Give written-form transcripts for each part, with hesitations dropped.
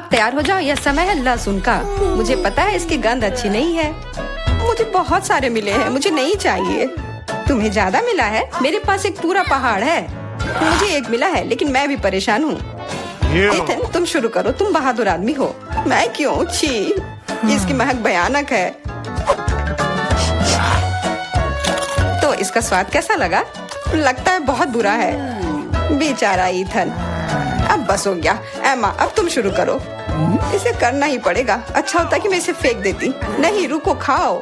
अब तैयार हो जाओ, यह समय है लहसुन का। मुझे पता है इसकी गंध अच्छी नहीं है। मुझे बहुत सारे मिले हैं, मुझे नहीं चाहिए। तुम्हें ज्यादा मिला है? मेरे पास एक पूरा पहाड़ है। मुझे एक मिला है, लेकिन मैं भी परेशान हूँ। इथन, तुम शुरू करो, तुम बहादुर आदमी हो। मैं क्यों? छी, इसकी महक भयानक है। तो इसका स्वाद कैसा लगा? लगता है बहुत बुरा है। बेचारा इथन। अब बस हो गया। एमा, अब तुम शुरू करो। इसे करना ही पड़ेगा। अच्छा होता कि मैं इसे फेंक देती। नहीं, रुको, खाओ।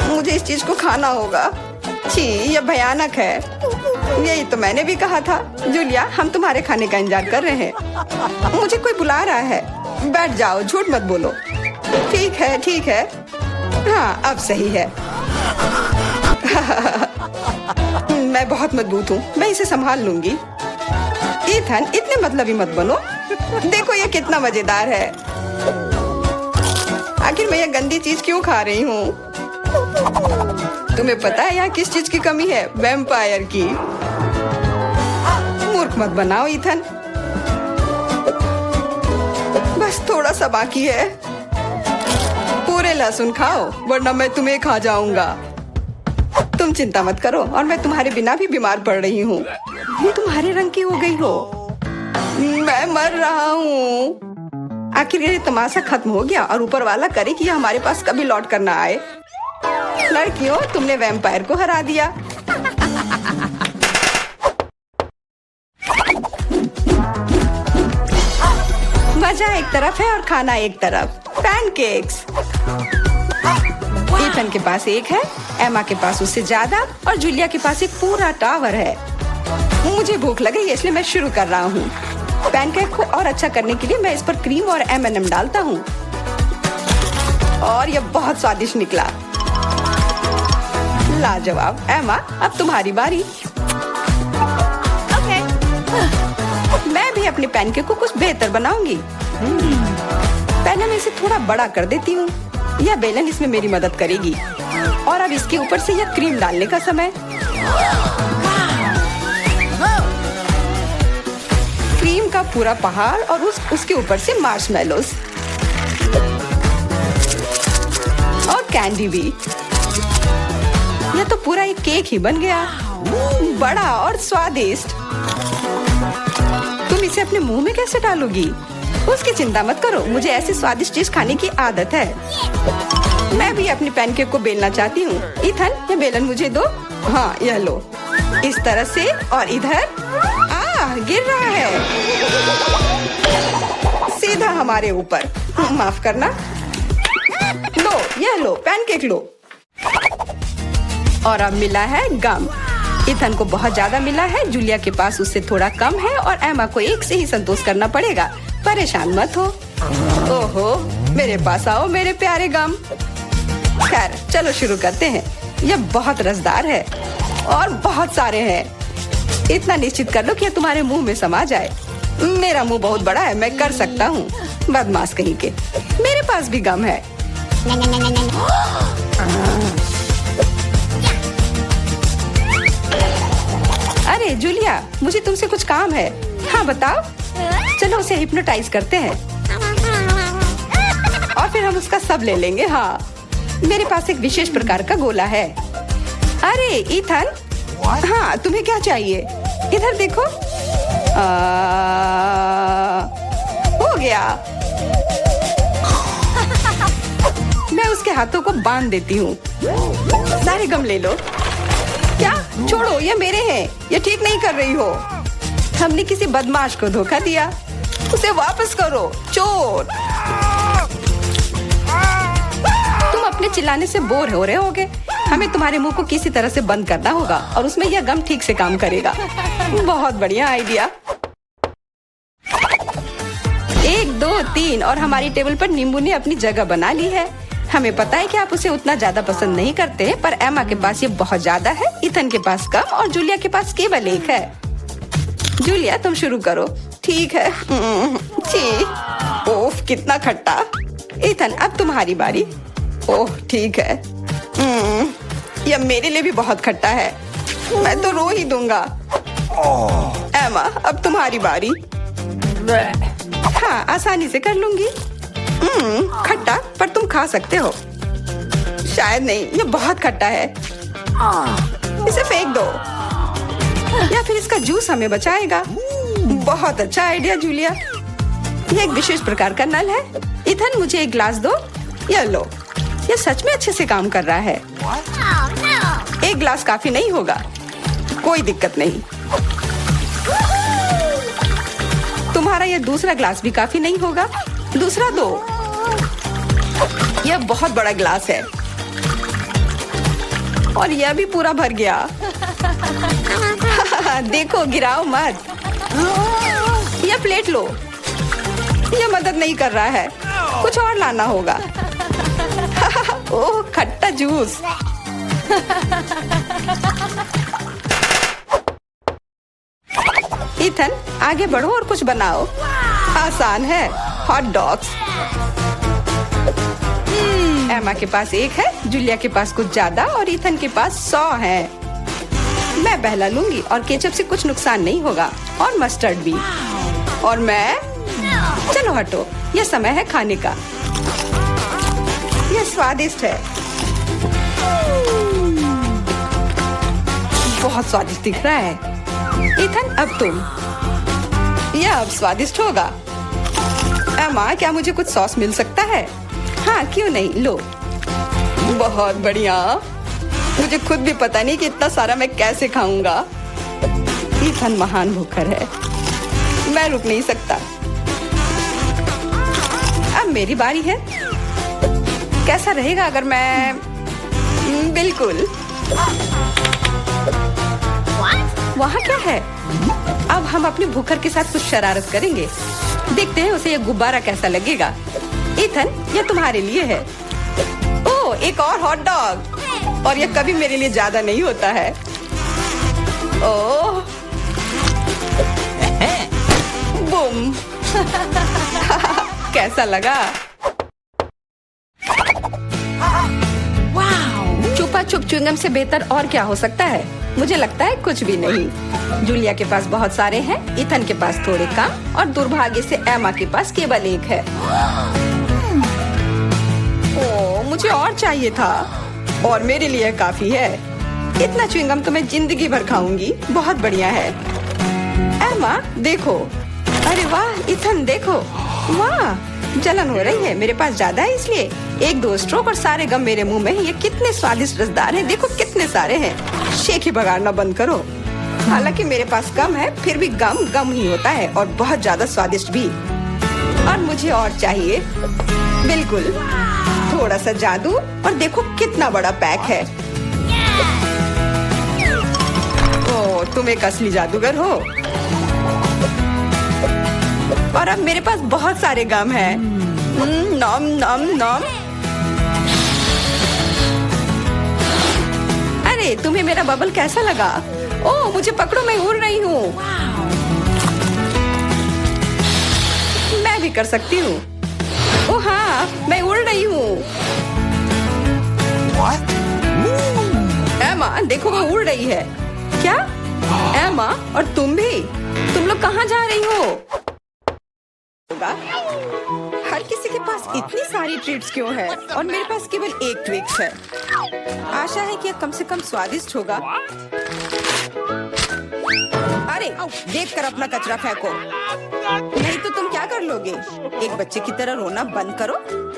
मुझे इस चीज को खाना होगा। छी, यह भयानक है। यही तो मैंने भी कहा था। जूलिया, हम तुम्हारे खाने का इंतजार कर रहे हैं। मुझे कोई बुला रहा है। बैठ जाओ, झूठ मत बोलो। ठीक है, ठीक है। हाँ, अब सही है। मैं बहुत मजबूत हूँ, मैं इसे संभाल लूंगी। इथन, इतने मतलबी मत बनो। देखो ये कितना मजेदार है। आखिर मैं ये गंदी चीज क्यों खा रही हूँ? तुम्हें पता है यहाँ किस चीज की कमी है? वैम्पायर की। मूर्ख मत बनाओ इथन। बस थोड़ा सा बाकी है। पूरे लहसुन खाओ, वरना मैं तुम्हें खा जाऊंगा। तुम चिंता मत करो, और मैं तुम्हारे बिना भी बीमार पड़ रही हूँ। तुम्हारे रंग की हो गई हो। मैं मर रहा हूँ। आखिर ये तमाशा खत्म हो गया, और ऊपर वाला करे कि यह हमारे पास कभी लौट कर ना आए। लड़कियों, तुमने वैम्पायर को हरा दिया। मजा एक तरफ है और खाना एक तरफ। पैनकेक्स। इथन के पास एक है, एमा के पास उससे ज्यादा, और जूलिया के पास एक पूरा टावर है। मुझे भूख लगी, इसलिए मैं शुरू कर रहा हूँ। पैनकेक को और अच्छा करने के लिए मैं इस पर क्रीम और M&M डालता हूँ, और यह बहुत स्वादिष्ट निकला। लाजवाब। एमा, अब तुम्हारी बारी। ओके। मैं भी अपने पैनकेक को कुछ बेहतर बनाऊंगी। पहले मैं इसे थोड़ा बड़ा कर देती हूँ। यह बेलन इसमें मेरी मदद करेगी। और अब इसके ऊपर से यह क्रीम डालने का समय। क्रीम का पूरा पहाड़, और उसके ऊपर से मार्शमेलोस और कैंडी भी। यह तो पूरा एक केक ही बन गया, बड़ा और स्वादिष्ट। तुम इसे अपने मुंह में कैसे डालोगी? उसकी चिंता मत करो, मुझे ऐसी स्वादिष्ट चीज खाने की आदत है। मैं भी अपनी पैनकेक को बेलना चाहती हूँ। इथन, ये बेलन मुझे दो। हाँ, यह लो। इस तरह से, और इधर। गिर रहा है सीधा हमारे ऊपर। माफ करना। लो, यह लो, पैनकेक लो। और अब मिला है गम। इथन को बहुत ज्यादा मिला है, जूलिया के पास उससे थोड़ा कम है, और एमा को एक से ही संतोष करना पड़ेगा। परेशान मत हो। ओहो, मेरे पास आओ मेरे प्यारे गम। खैर, चलो शुरू करते हैं। यह बहुत रसदार है, और बहुत सारे हैं। इतना निश्चित कर लो कि यह तुम्हारे मुंह में समा जाए। मेरा मुंह बहुत बड़ा है, मैं कर सकता हूँ। बदमाश कहीं के। मेरे पास भी गम है। अरे जूलिया, मुझे तुमसे कुछ काम है। हाँ, बताओ। चलो उसे हिप्नोटाइज करते हैं, और फिर हम उसका सब ले लेंगे। हाँ, मेरे पास एक विशेष प्रकार का गोला है। अरे इथन, हाँ, तुम्हें क्या चाहिए? इधर देखो। हो गया। मैं उसके हाथों को बांध देती हूँ। सारे गम ले लो। क्या? छोड़ो, ये मेरे हैं। ये ठीक नहीं कर रही हो। हमने किसी बदमाश को धोखा दिया। उसे वापस करो, चोर। तुम अपने चिल्लाने से बोर हो रहे होगे। हमें तुम्हारे मुंह को किसी तरह से बंद करना होगा, और उसमें यह गम ठीक से काम करेगा। बहुत बढ़िया आइडिया। 1, 2, 3, और हमारी टेबल पर नींबू ने अपनी जगह बना ली है। हमें पता है कि आप उसे उतना ज्यादा पसंद नहीं करते हैं, पर एमा के पास ये बहुत ज्यादा है, इथन के पास कम, और जूलिया के पास केवल एक है। जूलिया, तुम शुरू करो। ठीक है। ओह, कितना खट्टा। इथन, अब तुम्हारी बारी। ओह, ठीक है। यह मेरे लिए भी बहुत खट्टा है। मैं तो रो ही दूंगा। एमा, अब तुम्हारी बारी। हाँ, आसानी से कर लूंगी। खट्टा, पर तुम खा सकते हो। शायद नहीं, ये बहुत खट्टा है। इसे फेंक दो, या फिर इसका जूस हमें बचाएगा। बहुत अच्छा आइडिया जूलिया। ये एक विशेष प्रकार का नल है। इथन, मुझे एक ग्लास दो। ये लो, ये सच में अच्छे से काम कर रहा है। एक ग्लास काफी नहीं होगा, कोई दिक्कत नहीं। तुम्हारा ये दूसरा ग्लास भी काफी नहीं होगा, दूसरा दो। यह बहुत बड़ा ग्लास है और यह भी पूरा भर गया। देखो, गिराओ मत। यह प्लेट लो। यह मदद नहीं कर रहा है, कुछ और लाना होगा। ओह, खट्टा जूस। इथन, आगे बढ़ो और कुछ बनाओ। आसान है, हॉट डॉग्स। एमा के पास एक है, जूलिया के पास कुछ ज्यादा और इथन के पास 100 है। मैं पहला लूंगी और केचप से कुछ नुकसान नहीं होगा, और मस्टर्ड भी। और मैं, चलो हटो, यह समय है खाने का। यह स्वादिष्ट है, बहुत स्वादिष्ट दिख रहा है। इथन, अब तुम। यह अब स्वादिष्ट होगा। एमा, क्या मुझे कुछ सॉस मिल सकता है? हाँ, क्यों नहीं, लो। बहुत बढ़िया। मुझे खुद भी पता नहीं कि इतना सारा मैं कैसे खाऊंगा। इथन महान भूखर है, मैं रुक नहीं सकता। अब मेरी बारी है। कैसा रहेगा अगर मैं, बिल्कुल। वहाँ क्या है? अब हम अपने भूखर के साथ कुछ शरारत करेंगे। देखते हैं उसे यह गुब्बारा कैसा लगेगा। इथन, यह तुम्हारे लिए है। ओह, एक और हॉट डॉग। और यह कभी मेरे लिए ज्यादा नहीं होता है। ओह, बूम। कैसा लगा? छुपा छुप च्युइंगम से बेहतर और क्या हो सकता है? मुझे लगता है कुछ भी नहीं। जूलिया के पास बहुत सारे हैं, इथन के पास थोड़े कम, और दुर्भाग्य से एमा के पास केवल एक है। ओह, मुझे और चाहिए था, और मेरे लिए काफी है। इतना च्युइंगम तो मैं जिंदगी भर खाऊंगी। बहुत बढ़िया है। एमा, देखो। अरे वाह, इथन देखो। वाह, जलन हो रही है। मेरे पास ज्यादा है, इसलिए 1-2 स्ट्रोक और सारे गम मेरे मुंह में। ये कितने स्वादिष्ट रसदार हैं। देखो कितने सारे हैं। शेख ही बगाड़ना बंद करो। हालांकि मेरे पास कम है, फिर भी गम गम ही होता है, और बहुत ज्यादा स्वादिष्ट भी। और मुझे और चाहिए। बिल्कुल, थोड़ा सा जादू, और देखो कितना बड़ा पैक है। ओह, तुम एक असली जादूगर हो। और अब मेरे पास बहुत सारे गम हैं। नॉम नॉम नॉम। अरे, तुम्हें मेरा बबल कैसा लगा? ओह, मुझे पकड़ो, मैं उड़ रही हूँ। मैं भी कर सकती हूँ। ओह हाँ, मैं उड़ रही हूँ। एमा, देखो वो उड़ रही है। क्या? एमा, और तुम भी? तुम लोग कहाँ जा रही हो? हर किसी के पास इतनी सारी ट्रीट्स क्यों है, और मेरे पास केवल एक ट्विक्स है। आशा है कि यह कम से कम स्वादिष्ट होगा। अरे, देखकर अपना कचरा फेंको, नहीं तो तुम क्या कर लोगे? एक बच्चे की तरह रोना बंद करो।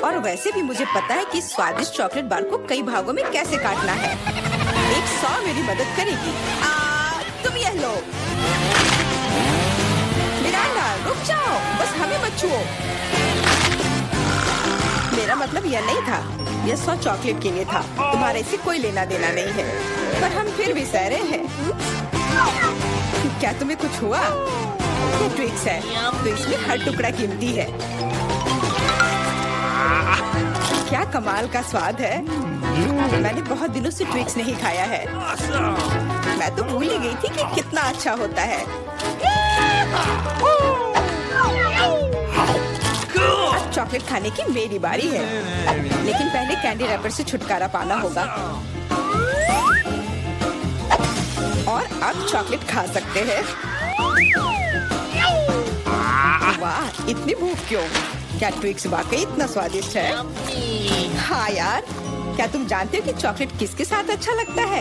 और वैसे भी मुझे पता है कि स्वादिष्ट चॉकलेट बार को कई भागों में कैसे काटना है। एक 100 मेरी मदद करेगी। तुम यह लो। मिरांडा, रुक जाओ, बस हमें मत छुओ। मेरा मतलब यह नहीं था। यह 100 चॉकलेट के लिए था। तुम्हारे से कोई लेना देना नहीं है, पर हम फिर भी सहरे हैं। क्या तुम्हें कुछ हुआ? ये ट्विक्स है, तो इसमें हर टुकड़ा कीमती है। क्या कमाल का स्वाद है। मैंने बहुत दिनों से ट्विक्स नहीं खाया है। मैं तो भूल ही गई थी कि कितना अच्छा होता है। अब चॉकलेट खाने की मेरी बारी है, लेकिन पहले कैंडी रैपर से छुटकारा पाना होगा। और अब चॉकलेट खा सकते हैं। वाह, इतनी भूख क्यों? क्या ट्विक्स वाकई इतना स्वादिष्ट है? हाँ यार, क्या तुम जानते हो कि चॉकलेट किसके साथ अच्छा लगता है?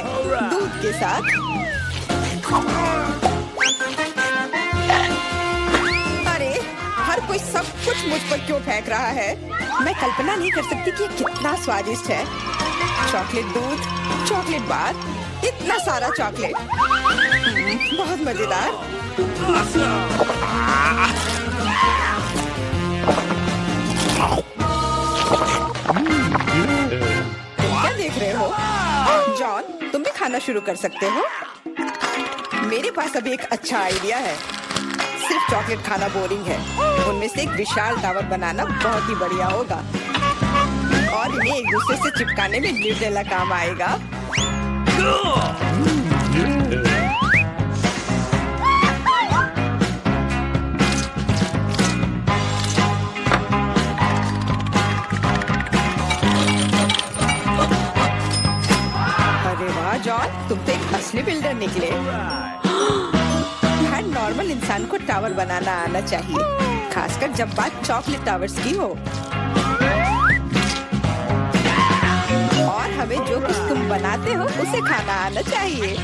दूध के साथ। अरे हर कोई सब कुछ मुझ पर क्यों फेंक रहा है? मैं कल्पना नहीं कर सकती कि ये कितना स्वादिष्ट है। चॉकलेट दूध, चॉकलेट बार, इतना सारा चॉकलेट, बहुत मजेदार। तुम क्या देख रहे हो? जॉन, तुम भी खाना शुरू कर सकते हो। मेरे पास अभी एक अच्छा आइडिया है। सिर्फ चॉकलेट खाना बोरिंग है। उनमें से एक विशाल टावर बनाना बहुत ही बढ़िया होगा और इन्हें एक दूसरे से चिपकाने में न्यूटेला काम आएगा। अरे वाह जॉन, तुम तो एक असली बिल्डर निकले। हर नॉर्मल इंसान को टावर बनाना आना चाहिए, खासकर जब बात चॉकलेट टावर्स की हो। और हमें जो कुछ तुम बनाते हो उसे खाना आना चाहिए।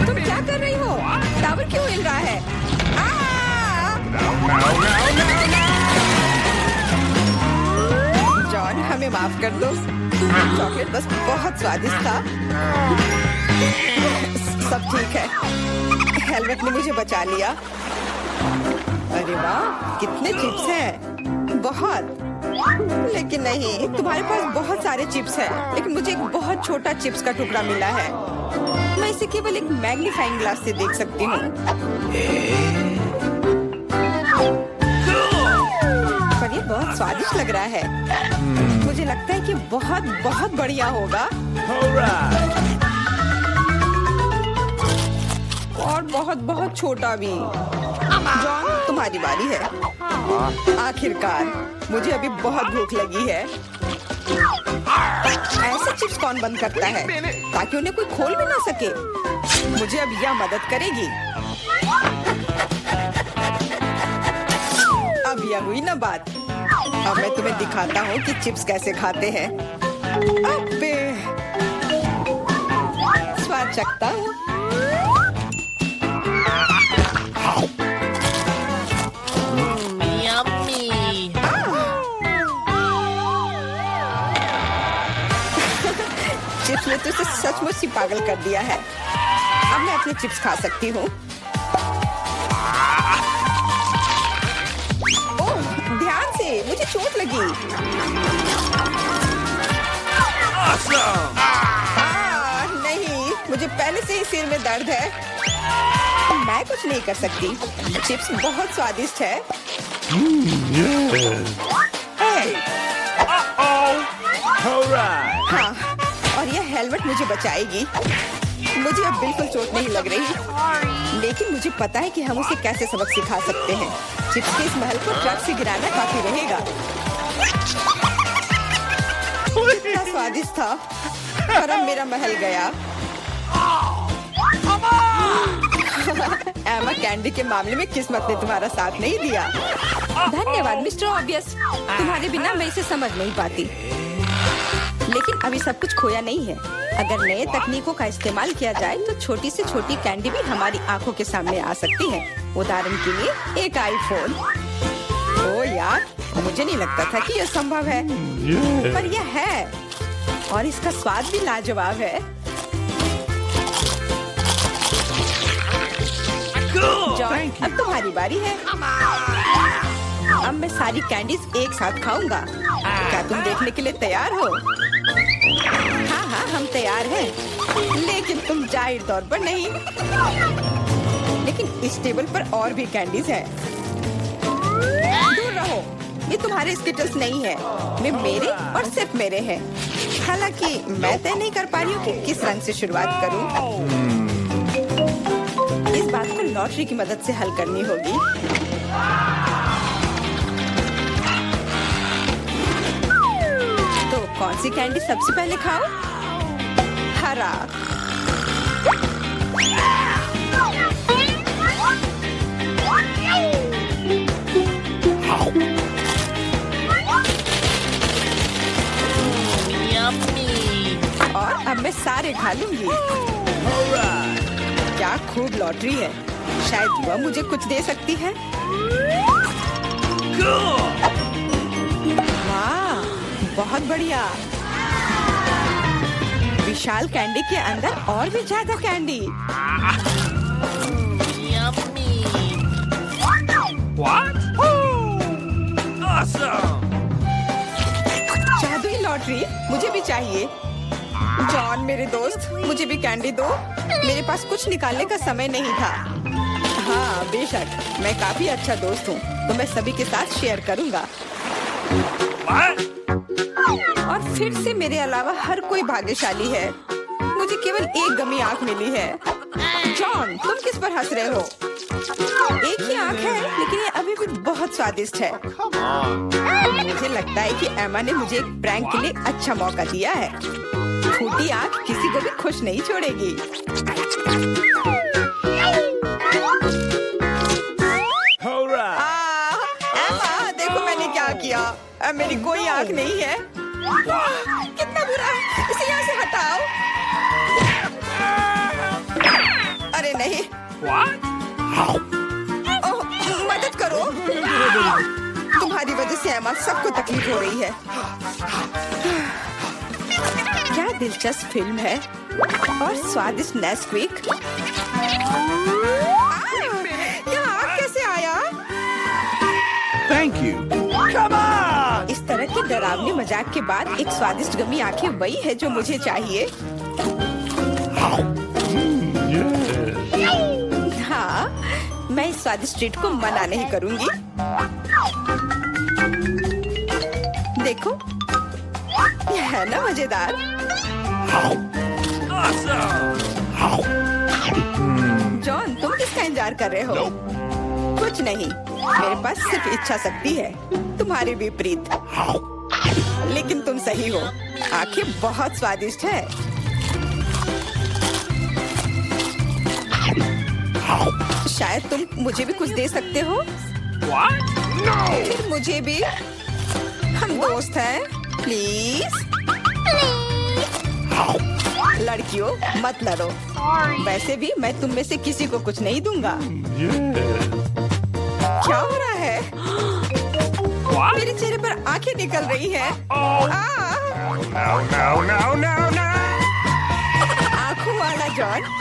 तुम क्या कर रही हो? टावर क्यों हिल रहा है? जॉन, हमें माफ कर दो। चॉकलेट बस बहुत स्वादिष्ट था। सब ठीक है। हेलमेट ने मुझे बचा लिया। अरे वाह, कितने चिप्स हैं। बहुत। लेकिन नहीं, तुम्हारे पास बहुत सारे चिप्स हैं, लेकिन मुझे एक बहुत छोटा चिप्स का टुकड़ा मिला है। मैं इसे केवल एक मैग्नीफाइंग ग्लास से देख सकती हूँ। पर ये बहुत स्वादिष्ट लग रहा है। मुझे लगता है कि बहुत बहुत बढ़िया होगा। और बहुत बहुत छोटा भी। जॉन, तुम्हारी बारी है। आखिरकार, मुझे अभी बहुत भूख लगी है। ऐसे चिप्स कौन बंद करता है ताकि उन्हें कोई खोल भी ना सके? मुझे अब यह मदद करेगी। अब यह हुई ना बात। अब मैं तुम्हें दिखाता हूँ कि चिप्स कैसे खाते हैं। अबे, स्वाद चखता हूँ। चिप्स ने तो इसे सचमुच ही पागल कर दिया है। अब मैं अपने चिप्स खा सकती हूँ। ओह, ध्यान से, मुझे चोट लगी। नहीं, मुझे पहले से ही सिर में दर्द है। मैं कुछ नहीं कर सकती। चिप्स बहुत स्वादिष्ट है। हाँ, और यह हेलमेट मुझे बचाएगी। मुझे अब बिल्कुल चोट नहीं लग रही, लेकिन मुझे पता है कि हम उसे कैसे सबक सिखा सकते हैं। चिप्स के इस महल को ट्रक से गिराना काफी रहेगा। कितना स्वादिष्ट था, पर अब मेरा महल गया। एमा, कैंडी के मामले में किस्मत ने तुम्हारा साथ नहीं दिया। धन्यवाद मिस्टर ऑब्वियस, तुम्हारे बिना मैं इसे समझ नहीं पाती। लेकिन अभी सब कुछ खोया नहीं है। अगर नए तकनीकों का इस्तेमाल किया जाए तो छोटी से छोटी कैंडी भी हमारी आंखों के सामने आ सकती है। उदाहरण के लिए एक आईफोन। ओ यार, मुझे नहीं लगता था कि यह संभव है, पर यह है, और इसका स्वाद भी लाजवाब है। जॉन, अब तुम्हारी बारी है। अब मैं सारी कैंडीज एक साथ खाऊंगा। क्या तुम देखने के लिए तैयार हो? हाँ हाँ, हम तैयार हैं, लेकिन तुम जाहिर तौर पर नहीं। लेकिन इस टेबल पर और भी कैंडीज हैं। दूर रहो, ये तुम्हारे स्किटल्स नहीं है। वे मेरे और सिर्फ मेरे हैं। हालांकि मैं तय नहीं कर पा रही हूँ कि किस रंग से शुरुआत करूँ। इस बात को लॉटरी की मदद से हल करनी होगी। तो कौन सी कैंडी सबसे पहले खाओ? हरा। अब मैं सारे खा लूंगी। क्या खूब लॉटरी है। शायद वह मुझे कुछ दे सकती है। वाह, बहुत बढ़िया। विशाल कैंडी के अंदर और भी ज्यादा कैंडी। What? Awesome! जादुई लॉटरी मुझे भी चाहिए। जॉन मेरे दोस्त, मुझे भी कैंडी दो। मेरे पास कुछ निकालने का समय नहीं था। हाँ बेशक, मैं काफी अच्छा दोस्त हूँ, तो मैं सभी के साथ शेयर करूँगा। What? और फिर से मेरे अलावा हर कोई भाग्यशाली है। मुझे केवल एक गमी आंख मिली है। जॉन, तुम किस पर हंस रहे हो? एक ही आंख है, लेकिन ये अभी भी बहुत स्वादिष्ट है। मुझे लगता है कि एमा ने मुझे एक प्रैंक के लिए अच्छा मौका दिया है। फूटी आंख किसी को भी खुश नहीं छोड़ेगी। Hurrah! एमा, देखो मैंने क्या किया। अब मेरी कोई आंख नहीं है। कितना बुरा है। इसे यहाँ से हटाओ। अरे नहीं। What? ओह, मदद करो। तुम्हारी वजह से एमा सबको तकलीफ हो रही है। क्या दिलचस्प फिल्म है और स्वादिष्ट नेस्क्विक। यहाँ आग कैसे आया? Thank you. Come on! इस तरह के डरावने मजाक के बाद एक स्वादिष्ट गमी आंखें वही है जो मुझे चाहिए। हाँ, मैं इस स्वादिष्ट ट्रीट को मना नहीं करूंगी। देखो, यह है ना मजेदार। Awesome! जॉन, तुम किसका इंतजार कर रहे हो? कुछ नहीं, मेरे पास सिर्फ इच्छा शक्ति है, तुम्हारे विपरीत। लेकिन तुम सही हो, आंखें बहुत स्वादिष्ट है। शायद तुम मुझे भी कुछ दे सकते हो। What? No! फिर मुझे भी। हम दोस्त हैं, प्लीज। लड़कियों, मत लड़ो। वैसे भी मैं तुम में से किसी को कुछ नहीं दूंगा। क्या हो रहा है? What? मेरे चेहरे पर आंखें निकल रही हैं। Oh! आ, No, no, no, no, no! आंखों वाला जॉन।